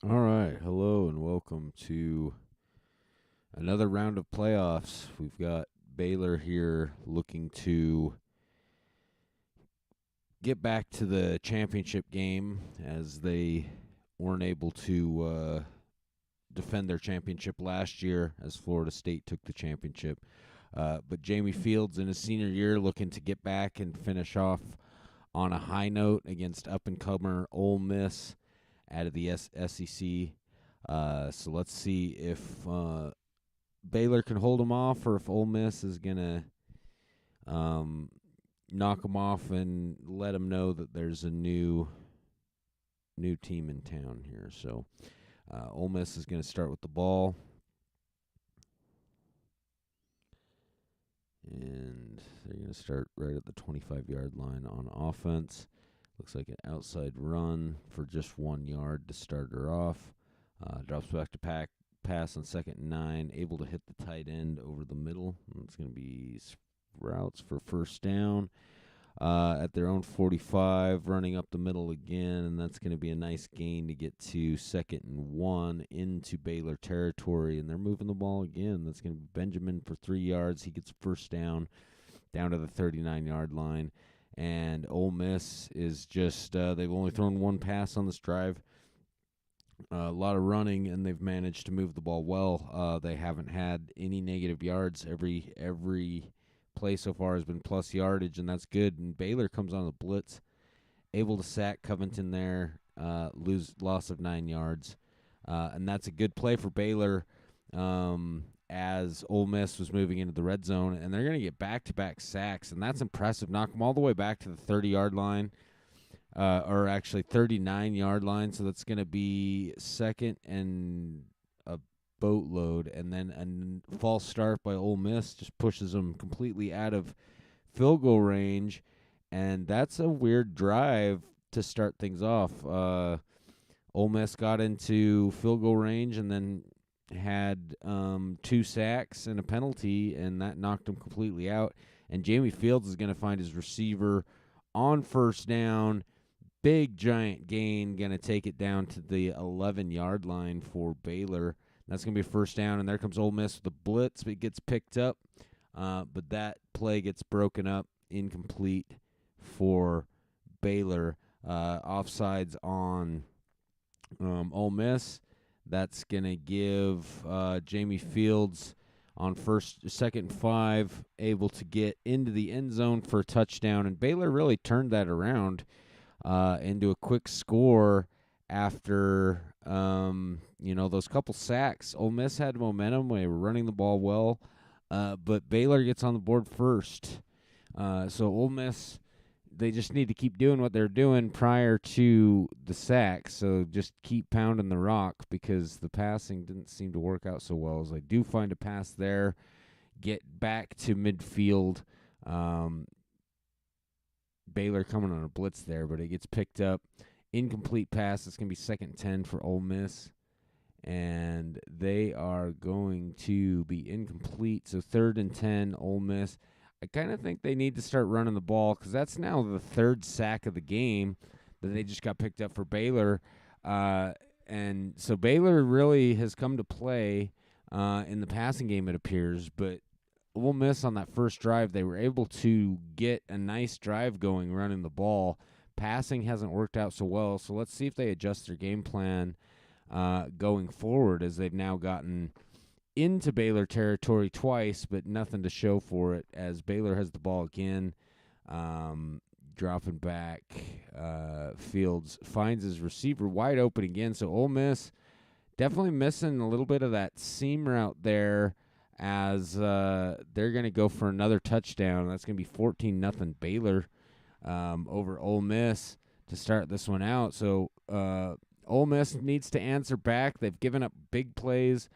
All right, hello and welcome to another round of playoffs. We've got Baylor here looking to get back to the championship game as they weren't able to defend their championship last year as Florida State took the championship. But Jamie Fields in his senior year looking to get back and finish off on a high note against up-and-comer Ole Miss out of the SEC. So let's see if Baylor can hold them off, or if Ole Miss is gonna knock them off and let them know that there's a new team in town here. So Ole Miss is gonna start with the ball, and they're gonna start right at the 25-yard line on offense. Looks like an outside run for just 1 yard to start her off. Drops back to pass on 2nd and 9, able to hit the tight end over the middle. It's going to be routes for first down at their own 45, running up the middle again, and that's going to be a nice gain to get to 2nd and 1 into Baylor territory, and they're moving the ball again. That's going to be Benjamin for 3 yards. He gets first down to the 39-yard line. And Ole Miss is just, they've only thrown one pass on this drive. A lot of running, and they've managed to move the ball well. They haven't had any negative yards. Every play so far has been plus yardage, and that's good. And Baylor comes on the blitz, able to sack Covington there, loss of 9 yards. And that's a good play for Baylor as Ole Miss was moving into the red zone, and they're going to get back-to-back sacks, and that's impressive. Knock them all the way back to the 30-yard line, or actually 39-yard line, so that's going to be second and a boatload, and then a false start by Ole Miss just pushes them completely out of field goal range, and that's a weird drive to start things off. Ole Miss got into field goal range and then had 2 sacks and a penalty, and that knocked him completely out. And Jamie Fields is going to find his receiver on first down. Big, giant gain, going to take it down to the 11-yard line for Baylor. That's going to be a first down, and there comes Ole Miss with the blitz. It gets picked up, but that play gets broken up, incomplete for Baylor. Offsides on Ole Miss. That's going to give Jamie Fields on second and 5, able to get into the end zone for a touchdown. And Baylor really turned that around into a quick score after, those couple sacks. Ole Miss had momentum. They were running the ball well, but Baylor gets on the board first. So Ole Miss, they just need to keep doing what they're doing prior to the sack. So just keep pounding the rock, because the passing didn't seem to work out so well. As I do find a pass there, get back to midfield. Baylor coming on a blitz there, but it gets picked up. Incomplete pass. It's going to be 2nd and 10 for Ole Miss. And they are going to be incomplete. So 3rd and 10, Ole Miss. I kind of think they need to start running the ball, because that's now the 3rd sack of the game that they just got picked up for Baylor. And so Baylor really has come to play in the passing game, it appears. But Ole Miss on that first drive, they were able to get a nice drive going running the ball. Passing hasn't worked out so well, so let's see if they adjust their game plan going forward, as they've now gotten into Baylor territory twice, but nothing to show for it, as Baylor has the ball again. Dropping back, Fields finds his receiver wide open again. So Ole Miss definitely missing a little bit of that seam route there, as they're going to go for another touchdown. That's going to be 14-0 Baylor over Ole Miss to start this one out. So Ole Miss needs to answer back. They've given up big plays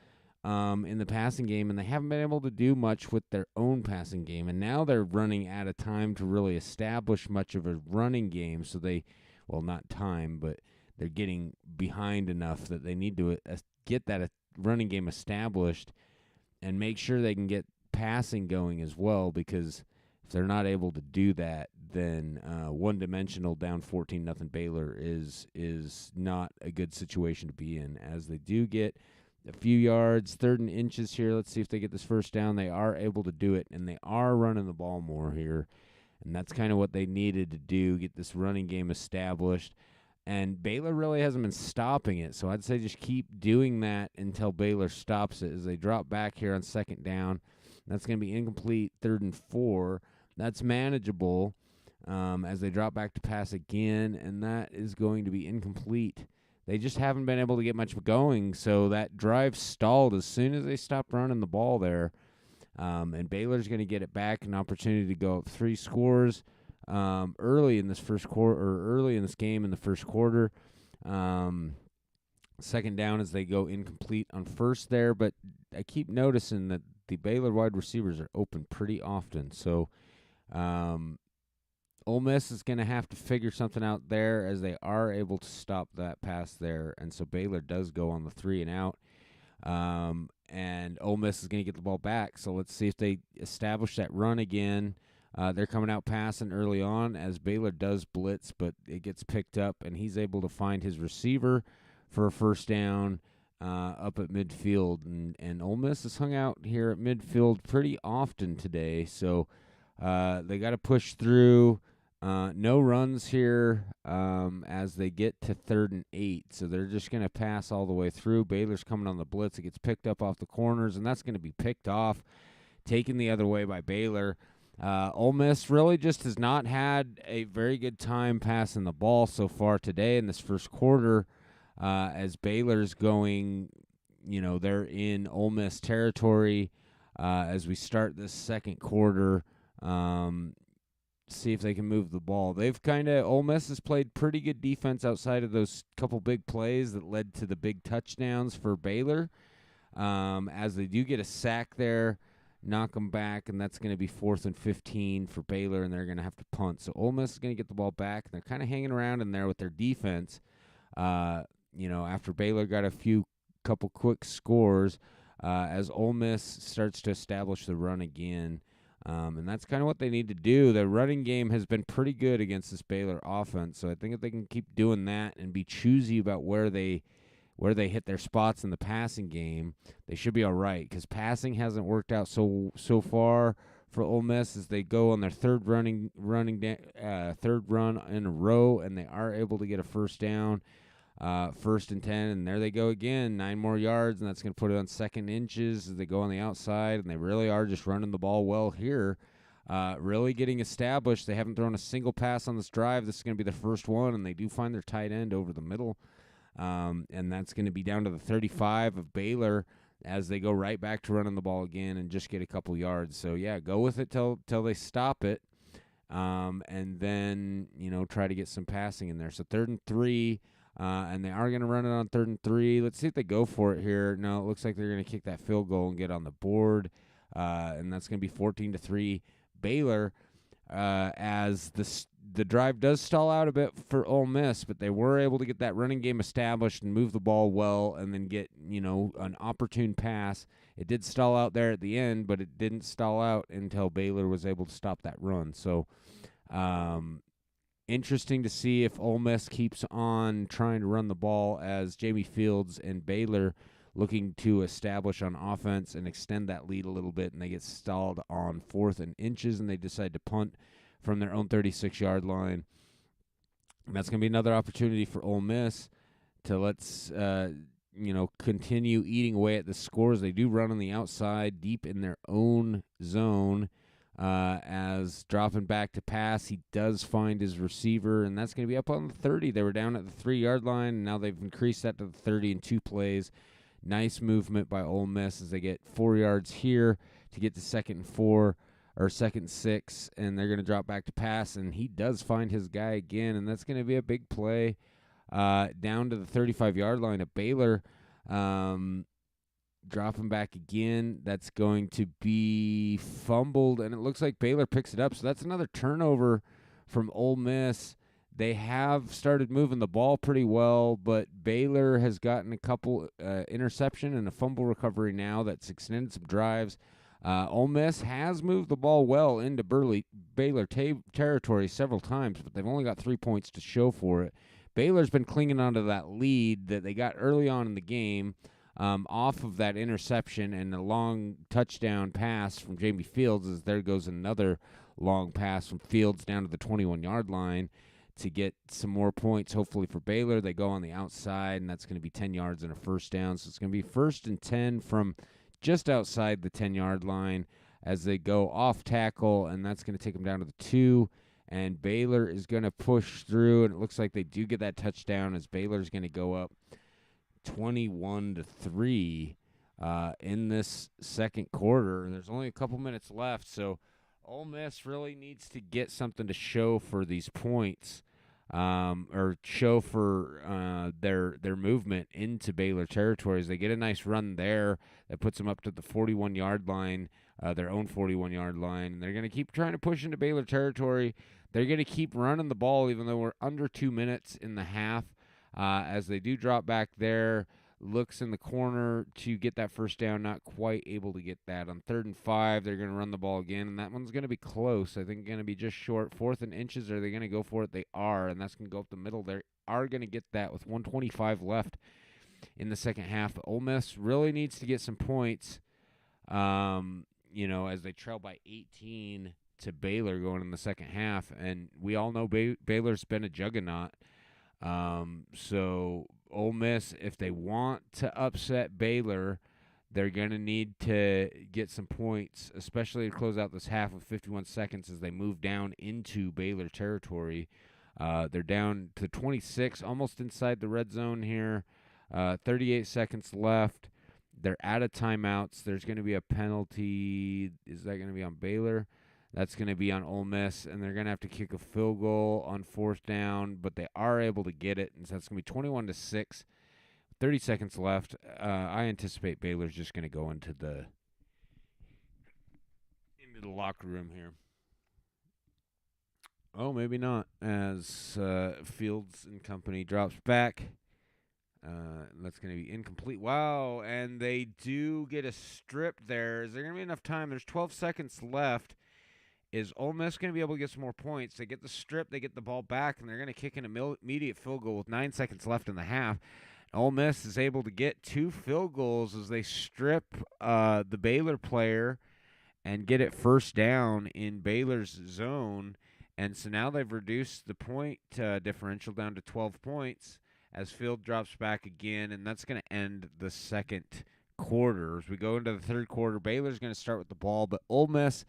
in the passing game, and they haven't been able to do much with their own passing game. And now they're running out of time to really establish much of a running game. So not time, but they're getting behind enough that they need to get that running game established and make sure they can get passing going as well, because if they're not able to do that, then one-dimensional down 14-0 Baylor is not a good situation to be in, as they do get a few yards, 3rd and inches here. Let's see if they get this first down. They are able to do it, and they are running the ball more here, and that's kind of what they needed to do, get this running game established. And Baylor really hasn't been stopping it, so I'd say just keep doing that until Baylor stops it as they drop back here on 2nd down. That's going to be incomplete, 3rd and 4. That's manageable as they drop back to pass again, and that is going to be incomplete. They just haven't been able to get much going, so that drive stalled as soon as they stopped running the ball there. And Baylor's going to get it back, an opportunity to go up 3 scores early in this first quarter, or early in this game in the first quarter. 2nd down as they go incomplete on 1st there, but I keep noticing that the Baylor wide receivers are open pretty often. So Ole Miss is going to have to figure something out there as they are able to stop that pass there. And so Baylor does go on the 3 and out. And Ole Miss is going to get the ball back. So let's see if they establish that run again. They're coming out passing early on as Baylor does blitz, but it gets picked up, and he's able to find his receiver for a first down up at midfield. And Ole Miss has hung out here at midfield pretty often today, so they got to push through. No runs here as they get to 3rd and 8, so they're just going to pass all the way through. Baylor's coming on the blitz. It gets picked up off the corners, and that's going to be picked off, taken the other way by Baylor. Ole Miss really just has not had a very good time passing the ball so far today in this first quarter as Baylor's going, they're in Ole Miss territory as we start this second quarter. See if they can move the ball. Ole Miss has played pretty good defense outside of those couple big plays that led to the big touchdowns for Baylor. As they do get a sack there, knock them back, and that's going to be 4th and 15 for Baylor, and they're going to have to punt. So Ole Miss is going to get the ball back, and they're kind of hanging around in there with their defense. After Baylor got a couple quick scores, as Ole Miss starts to establish the run again. And that's kind of what they need to do. The running game has been pretty good against this Baylor offense, so I think if they can keep doing that and be choosy about where they hit their spots in the passing game, they should be all right, because passing hasn't worked out so far for Ole Miss as they go on their third run in a row, and they are able to get a first down, 1st and 10, and there they go again, 9 more yards, and that's going to put it on 2nd inches as they go on the outside, and they really are just running the ball well here, really getting established. They haven't thrown a single pass on this drive. This is going to be the first one, and they do find their tight end over the middle, and that's going to be down to the 35 of Baylor as they go right back to running the ball again and just get a couple yards. So, yeah, go with it till they stop it, and then, try to get some passing in there. So 3rd and 3, and they are going to run it on 3rd and 3. Let's see if they go for it here. No, it looks like they're going to kick that field goal and get on the board, and that's going to be 14-3 Baylor, as the drive does stall out a bit for Ole Miss, but they were able to get that running game established and move the ball well and then get, an opportune pass. It did stall out there at the end, but it didn't stall out until Baylor was able to stop that run. So, interesting to see if Ole Miss keeps on trying to run the ball as Jamie Fields and Baylor looking to establish on offense and extend that lead a little bit, and they get stalled on 4th and inches, and they decide to punt from their own 36-yard line. And that's going to be another opportunity for Ole Miss to continue eating away at the scores. They do run on the outside deep in their own zone, as dropping back to pass, he does find his receiver, and that's going to be up on the 30. They were down at the 3-yard line, and now they've increased that to the 30 in 2 plays. Nice movement by Ole Miss as they get 4 yards here to get to 2nd and 4, or 2nd and 6, and they're going to drop back to pass, and he does find his guy again, and that's going to be a big play down to the 35-yard line of Baylor. Dropping back again, that's going to be fumbled, and it looks like Baylor picks it up. So that's another turnover from Ole Miss. They have started moving the ball pretty well, but Baylor has gotten a couple interception and a fumble recovery now that's extended some drives. Ole Miss has moved the ball well into Baylor territory several times, but they've only got 3 points to show for it. Baylor's been clinging onto that lead that they got early on in the game, off of that interception and a long touchdown pass from Jamie Fields, as there goes another long pass from Fields down to the 21-yard line to get some more points, hopefully for Baylor. They go on the outside, and that's going to be 10 yards and a first down. So it's going to be 1st and 10 from just outside the 10-yard line as they go off tackle, and that's going to take them down to the 2. And Baylor is going to push through, and it looks like they do get that touchdown as Baylor's going to go up 21-3 in this second quarter. And there's only a couple minutes left, so Ole Miss really needs to get something to show for these points, or show for their movement into Baylor territories. They get a nice run there that puts them up to the 41-yard line, their own 41-yard line. And they're going to keep trying to push into Baylor territory. They're going to keep running the ball even though we're under 2 minutes in the half, as they do drop back there. Looks in the corner to get that first down, not quite able to get that. On 3rd and 5, they're going to run the ball again, and that one's going to be close. I think going to be just short. 4th and inches, are they going to go for it? They are, and that's going to go up the middle. They are going to get that with 1:25 left in the second half. Ole Miss really needs to get some points, as they trail by 18 to Baylor going in the second half, and we all know Baylor's been a juggernaut. So Ole Miss, if they want to upset Baylor, they're going to need to get some points, especially to close out this half with 51 seconds as they move down into Baylor territory. They're down to 26, almost inside the red zone here. 38 seconds left. They're out of timeouts. There's going to be a penalty. Is that going to be on Baylor? That's going to be on Ole Miss, and they're going to have to kick a field goal on 4th down, but they are able to get it, and so that's going to be 21-6. 30 seconds left. I anticipate Baylor's just going to go into the locker room here. Oh, maybe not, as Fields and company drops back. That's going to be incomplete. Wow, and they do get a strip there. Is there going to be enough time? There's 12 seconds left. Is Ole Miss going to be able to get some more points? They get the strip, they get the ball back, and they're going to kick an immediate field goal with 9 seconds left in the half. Ole Miss is able to get 2 field goals as they strip the Baylor player and get it first down in Baylor's zone. And so now they've reduced the point differential down to 12 points as Field drops back again, and that's going to end the second quarter. As we go into the third quarter, Baylor's going to start with the ball, but Ole Miss,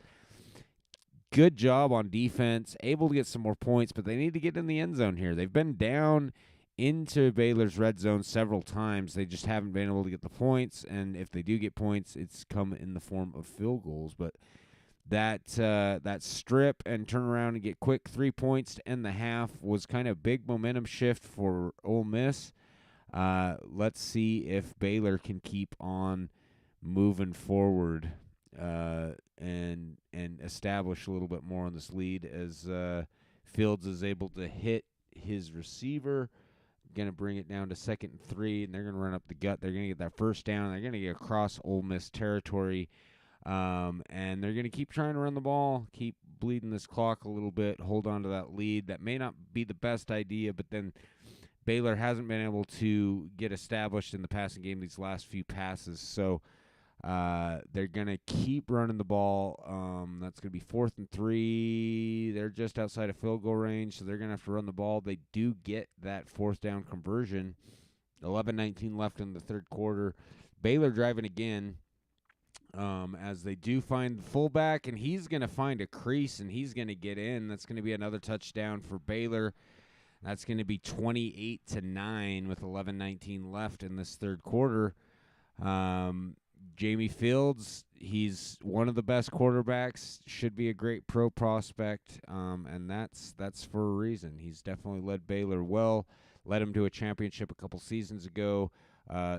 good job on defense, able to get some more points, but they need to get in the end zone here. They've been down into Baylor's red zone several times. They just haven't been able to get the points, and if they do get points, it's come in the form of field goals. But that strip and turn around and get quick 3 points to end the half was kind of big momentum shift for Ole Miss. Let's see if Baylor can keep on moving forward and establish a little bit more on this lead as Fields is able to hit his receiver. Going to bring it down to 2nd and 3, and they're going to run up the gut. They're going to get that first down. They're going to get across Ole Miss territory, and they're going to keep trying to run the ball, keep bleeding this clock a little bit, hold on to that lead. That may not be the best idea, but then Baylor hasn't been able to get established in the passing game these last few passes, so they're going to keep running the ball. That's going to be 4th and 3. They're just outside of field goal range, so they're going to have to run the ball. They do get that 4th down conversion. 11:19 left in the third quarter. Baylor driving again as they do find the fullback, and he's going to find a crease, and he's going to get in. That's going to be another touchdown for Baylor. That's going to be 28-9 with 11:19 left in this third quarter. Jamie Fields, he's one of the best quarterbacks, should be a great pro prospect, and that's for a reason. He's definitely led Baylor well, led him to a championship a couple seasons ago,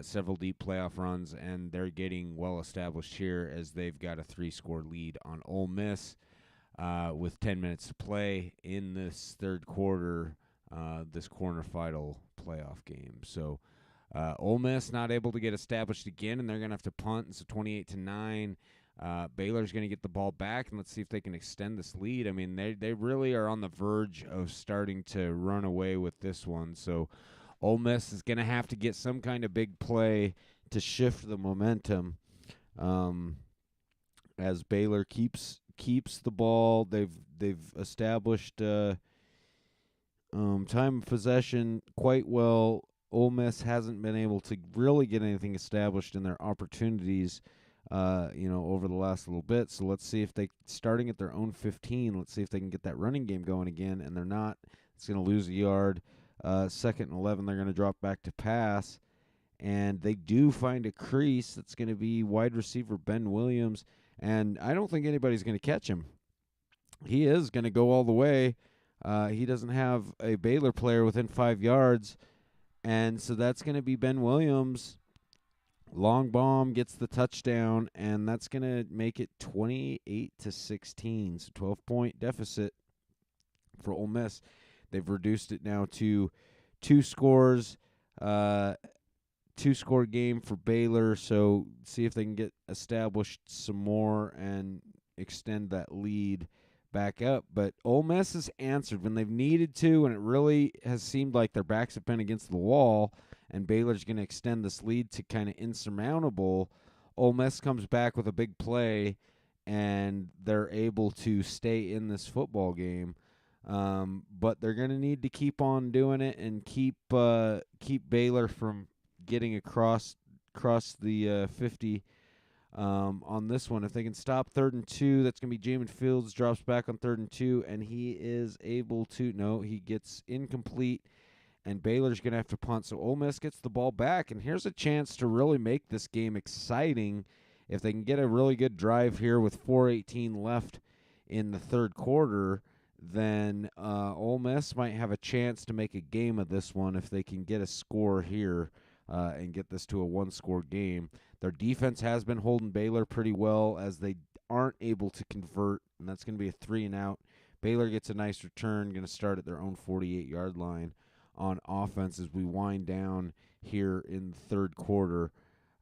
several deep playoff runs, and they're getting well established here as they've got a 3-score lead on Ole Miss with 10 minutes to play in this third quarter, this quarterfinal playoff game. So Ole Miss not able to get established again, and they're going to have to punt. It's 28-9. Baylor's going to get the ball back, and let's see if they can extend this lead. I mean, they really are on the verge of starting to run away with this one. So Ole Miss is going to have to get some kind of big play to shift the momentum. As Baylor keeps the ball, they've established time of possession quite well. Ole Miss hasn't been able to really get anything established in their opportunities, over the last little bit. So let's see if they, starting at their own 15, let's see if they can get that running game going again. And they're not. It's going to lose a yard. 2nd and 11, they're going to drop back to pass. And they do find a crease. That's going to be wide receiver Ben Williams. And I don't think anybody's going to catch him. He is going to go all the way. He doesn't have a Baylor player within 5 yards. And so that's going to be Ben Williams. Long bomb gets the touchdown, and that's going to make it 28-16. So 12-point deficit for Ole Miss. They've reduced it now to 2 scores. 2-score game for Baylor. So see if they can get established some more and extend that lead back up. But Ole Miss has answered when they've needed to, and it really has seemed like their backs have been against the wall, and Baylor's going to extend this lead to kind of insurmountable. Ole Miss comes back with a big play, and they're able to stay in this football game. But they're going to need to keep on doing it and keep Baylor from getting across the 50 on this one. If they can stop 3rd and 2, that's going to be Jamin Fields, drops back on 3rd and 2, and he is able to, no, he gets incomplete, and Baylor's going to have to punt. So Ole Miss gets the ball back, and here's a chance to really make this game exciting if they can get a really good drive here with 4:18 left in the 3rd quarter. Then Ole Miss might have a chance to make a game of this one if they can get a score here and get this to a 1-score game. Their defense has been holding Baylor pretty well as they aren't able to convert, and that's going to be a 3-and-out. Baylor gets a nice return, going to start at their own 48-yard line on offense as we wind down here in the 3rd quarter.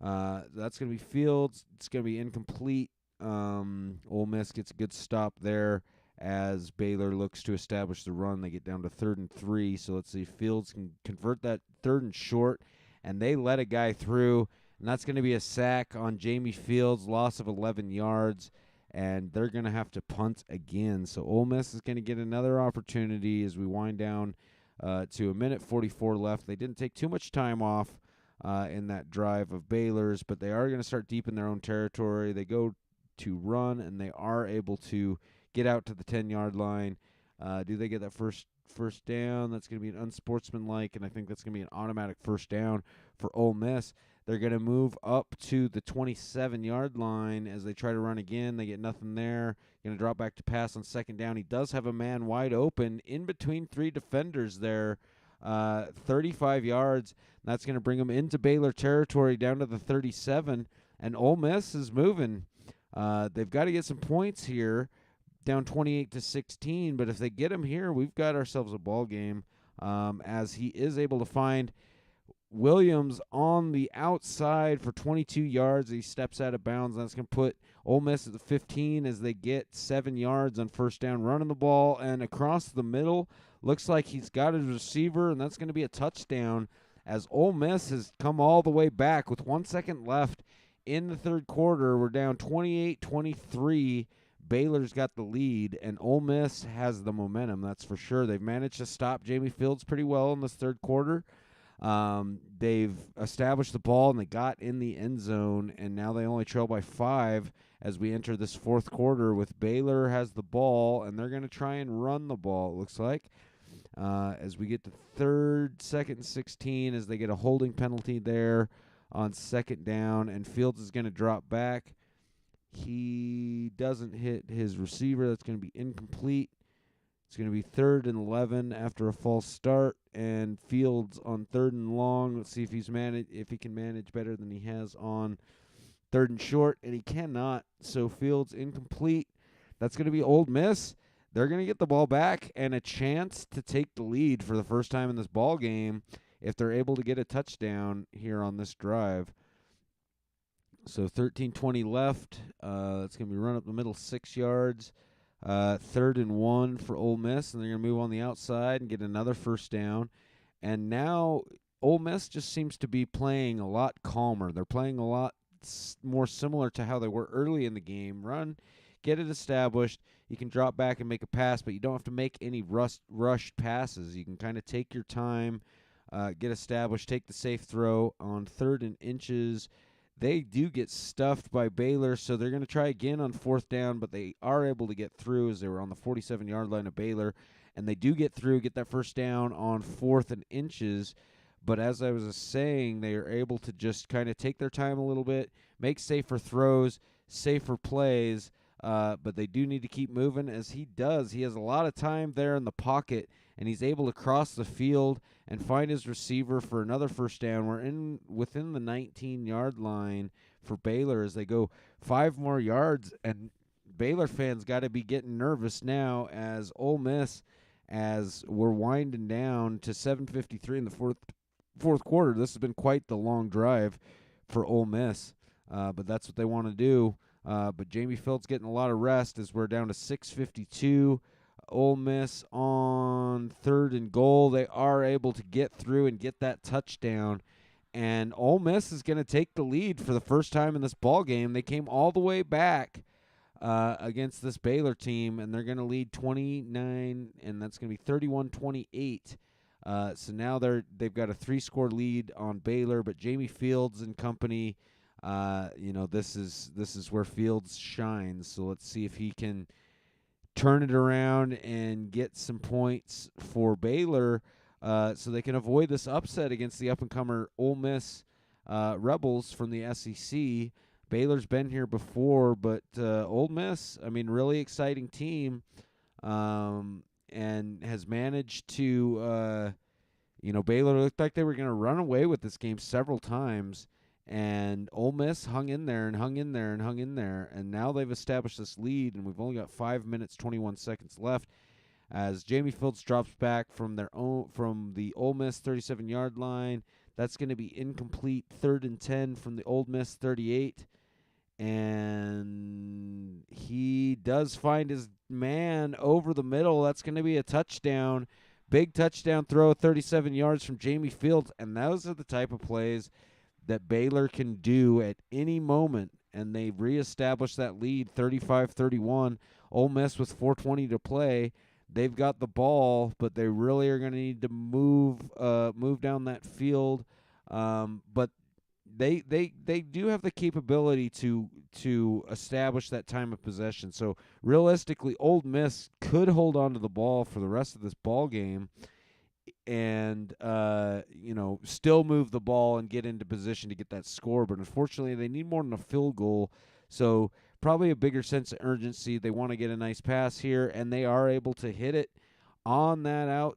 That's going to be Fields. It's going to be incomplete. Ole Miss gets a good stop there as Baylor looks to establish the run. They get down to 3rd and 3, so let's see if Fields can convert that 3rd and short, and they let a guy through, and that's going to be a sack on Jamie Fields, loss of 11 yards, and they're going to have to punt again. So Ole Miss is going to get another opportunity as we wind down to a minute 44 left. They didn't take too much time off in that drive of Baylor's, but they are going to start deep in their own territory. They go to run, and they are able to get out to the 10-yard line. Do they get that first down? That's going to be an unsportsmanlike, and I think that's going to be an automatic first down for Ole Miss. They're going to move up to the 27-yard line as they try to run again. They get nothing there. Going to drop back to pass on 2nd down. He does have a man wide open in between 3 defenders there, 35 yards. That's going to bring him into Baylor territory down to the 37, and Ole Miss is moving. They've got to get some points here, down 28-16, but if they get him here, we've got ourselves a ball game as he is able to find Williams on the outside for 22 yards. He steps out of bounds. That's going to put Ole Miss at the 15 as they get 7 yards on first down running the ball. And across the middle, looks like he's got his receiver, and that's going to be a touchdown as Ole Miss has come all the way back with 1 second left in the 3rd quarter. We're down 28-23. Baylor's got the lead, and Ole Miss has the momentum, that's for sure. They've managed to stop Jamie Fields pretty well in this 3rd quarter. They've established the ball, and they got in the end zone, and now they only trail by 5 as we enter this 4th quarter with Baylor has the ball, and they're going to try and run the ball, it looks like. As we get to 2nd and 16, as they get a holding penalty there on 2nd down, and Fields is going to drop back. He doesn't hit his receiver. That's going to be incomplete. It's going to be 3rd and 11 after a false start, and Fields on 3rd and long. Let's see if he can manage better than he has on 3rd and short, and he cannot. So Fields incomplete. That's going to be Ole Miss. They're going to get the ball back and a chance to take the lead for the first time in this ball game if they're able to get a touchdown here on this drive. So 13:20 left. It's going to be run up the middle 6 yards. 3rd and 1 for Ole Miss, and they're going to move on the outside and get another first down. And now Ole Miss just seems to be playing a lot calmer. They're playing a lot more similar to how they were early in the game. Run, get it established. You can drop back and make a pass, but you don't have to make any rushed passes. You can kind of take your time, get established, take the safe throw on 3rd and inches. They do get stuffed by Baylor, so they're going to try again on 4th down, but they are able to get through as they were on the 47-yard line of Baylor. And they do get through, get that first down on 4th and inches. But as I was saying, they are able to just kind of take their time a little bit, make safer throws, safer plays, but they do need to keep moving as he does. He has a lot of time there in the pocket, and he's able to cross the field and find his receiver for another first down. We're within the 19-yard line for Baylor as they go 5 more yards, and Baylor fans got to be getting nervous now as Ole Miss, as we're winding down to 7:53 in the fourth quarter. This has been quite the long drive for Ole Miss, but that's what they want to do. But Jamie Fields getting a lot of rest as we're down to 6:52. Ole Miss on 3rd and goal. They are able to get through and get that touchdown. And Ole Miss is going to take the lead for the first time in this ball game. They came all the way back against this Baylor team, and they're going to lead 29, and that's going to be 31-28. So now they've got a 3-score lead on Baylor, but Jamie Fields and company, this is where Fields shines. So let's see if he can turn it around and get some points for Baylor, so they can avoid this upset against the up-and-comer Ole Miss Rebels from the SEC. Baylor's been here before, but Ole Miss, really exciting team, and has managed to, Baylor looked like they were going to run away with this game several times, and Ole Miss hung in there and hung in there and hung in there, and now they've established this lead, and we've only got 5 minutes, 21 seconds left as Jamie Fields drops back from the Ole Miss 37-yard line. That's going to be incomplete, 3rd and 10 from the Ole Miss 38. And he does find his man over the middle. That's going to be a touchdown. Big touchdown throw, 37 yards from Jamie Fields. And those are the type of plays that Baylor can do at any moment. And they reestablish that lead, 35-31. Ole Miss with 4:20 to play. They've got the ball, but they really are going to need to move down that field. But they do have the capability to establish that time of possession. So realistically, Ole Miss could hold on to the ball for the rest of this ball game, and still move the ball and get into position to get that score. But unfortunately, they need more than a field goal. So probably a bigger sense of urgency. They want to get a nice pass here, and they are able to hit it on that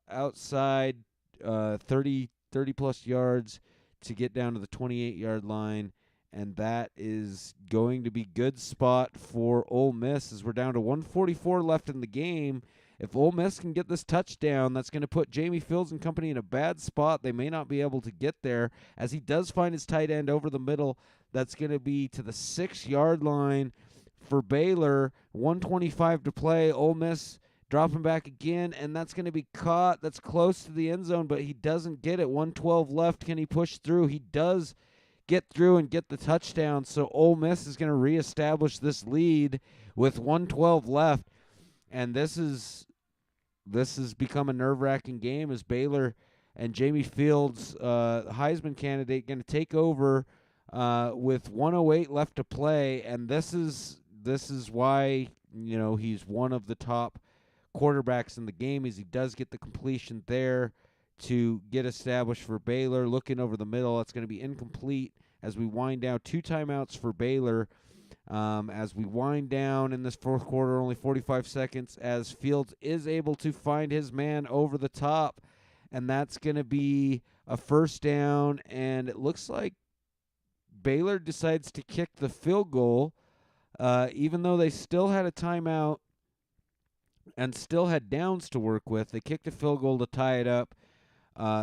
outside 30 plus yards to get down to the 28-yard line, and that is going to be good spot for Ole Miss as we're down to 1:44 left in the game. If Ole Miss can get this touchdown, that's going to put Jamie Fields and company in a bad spot. They may not be able to get there as he does find his tight end over the middle. That's going to be to the 6-yard line for Baylor. 1:25 to play. Ole Miss dropping back again, and that's going to be caught. That's close to the end zone, but he doesn't get it. 1:12 left. Can he push through? He does get through and get the touchdown. So Ole Miss is going to reestablish this lead with 1:12 left, and this has become a nerve-wracking game as Baylor and Jamie Fields, Heisman candidate, going to take over with 1:08 left to play, and this is why he's one of the top quarterbacks in the game, is he does get the completion there to get established for Baylor. Looking over the middle, that's going to be incomplete as we wind down. 2 timeouts for Baylor as we wind down in this fourth quarter, only 45 seconds, as Fields is able to find his man over the top, and that's going to be a first down, and it looks like Baylor decides to kick the field goal, even though they still had a timeout and still had downs to work with. They kicked a field goal to tie it up.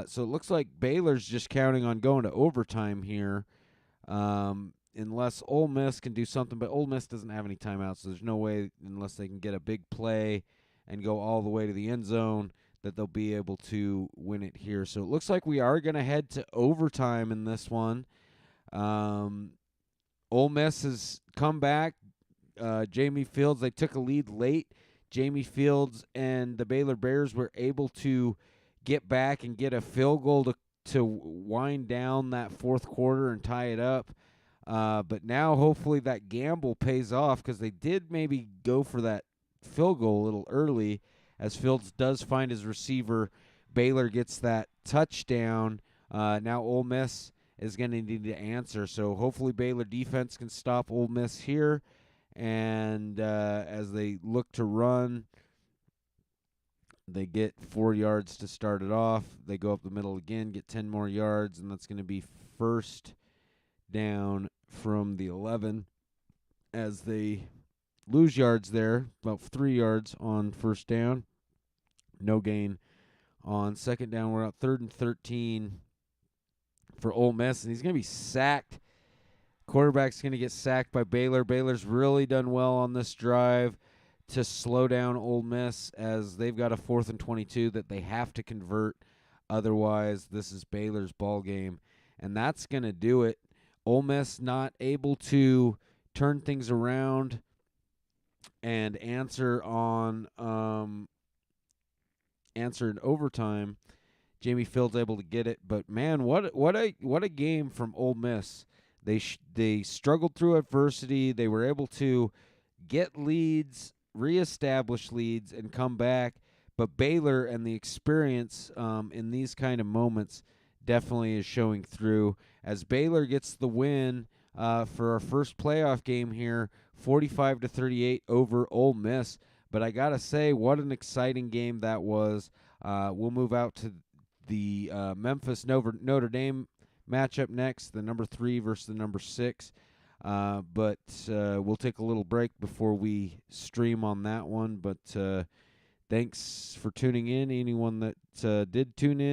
So it looks like Baylor's just counting on going to overtime here. unless Ole Miss can do something. But Ole Miss doesn't have any timeouts, so there's no way, unless they can get a big play and go all the way to the end zone, that they'll be able to win it here. So it looks like we are going to head to overtime in this one. Ole Miss has come back. Jamie Fields, they took a lead late. Jamie Fields and the Baylor Bears were able to get back and get a field goal to wind down that fourth quarter and tie it up. But now hopefully that gamble pays off, because they did maybe go for that field goal a little early, as Fields does find his receiver. Baylor gets that touchdown. Now Ole Miss is going to need to answer. So hopefully Baylor defense can stop Ole Miss here. And as they look to run, they get 4 yards to start it off. They go up the middle again, get 10 more yards, and that's going to be first down from the 11, as they lose yards there, about 3 yards on first down. No gain on second down. We're out 3rd and 13 for Ole Miss, and he's going to be sacked. Quarterback's going to get sacked by Baylor. Baylor's really done well on this drive to slow down Ole Miss, as they've got a 4th and 22 that they have to convert. Otherwise, this is Baylor's ball game, and that's going to do it. Ole Miss not able to turn things around and answer in overtime. Jamie Fields able to get it, but man, what a game from Ole Miss. They struggled through adversity. They were able to get leads, reestablish leads, and come back. But Baylor and the experience in these kind of moments definitely is showing through, as Baylor gets the win for our first playoff game here, 45-38 over Ole Miss. But I gotta say, what an exciting game that was. We'll move out to the Memphis Notre Dame matchup next, the number 3 versus the number 6. But we'll take a little break before we stream on that one. But thanks for tuning in. Anyone that did tune in,